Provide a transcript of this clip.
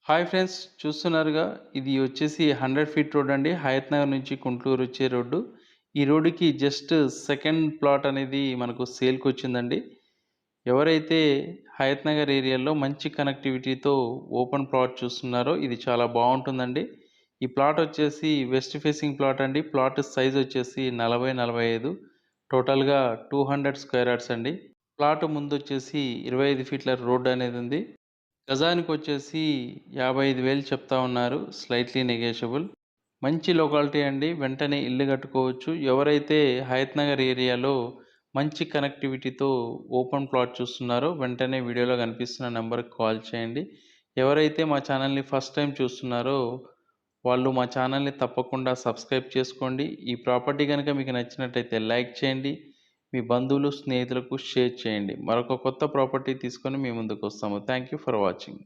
Hi friends చూస్తున్నారుగా ఇది వచ్చేసి 100 ఫీట్ రోడ్ అండి. హయత్ నగర్ నుంచి గుంటూరు వచ్చే రోడ్డు. ఈ రోడ్డుకి జస్ట్ సెకండ్ ప్లాట్ అనేది మనకు సేల్‌కొచ్చిందండి. ఎవరైతే హయత్ నగర్ ఏరియాలో మంచి కనెక్టివిటీతో ఓపెన్ ప్లాట్ చూస్తున్నారో ఇది చాలా బావుంటుందండి. ఈ ప్లాట్ వచ్చేసి వెస్ట్ ఫేసింగ్ ప్లాట్ అండి. ప్లాట్ సైజ్ వచ్చేసి 40, 45 టోటల్‌గా 200 స్క్వేర్ యార్డ్స్ అండి. ప్లాట్ ముందొచ్చేసి 25 ఫీట్ల రోడ్ అనేది ఉంది. గజానికొచ్చేసి 55,000 చెప్తా ఉన్నారు. Slightly negotiable. మంచి లొకాలిటీ అండి. వెంటనే ఇల్లు కట్టుకోవచ్చు. ఎవరైతే హయత్ నగర్ ఏరియాలో మంచి కనెక్టివిటీతో ఓపెన్ ప్లాట్ చూస్తున్నారో వెంటనే వీడియోలో కనిపిస్తున్న నంబర్‌కి కాల్ చేయండి. ఎవరైతే మా ఛానల్‌ని ఫస్ట్ టైమ్ చూస్తున్నారో వాళ్ళు మా ఛానల్‌ని తప్పకుండా సబ్స్క్రైబ్ చేసుకోండి. ఈ ప్రాపర్టీ గనుక మీకు నచ్చినట్టయితే లైక్ చేయండి. మీ బంధువులు, స్నేహితులకు షేర్ చేయండి. మరొక కొత్త ప్రాపర్టీ తీసుకొని మీ ముందుకొస్తాము. Thank you for watching.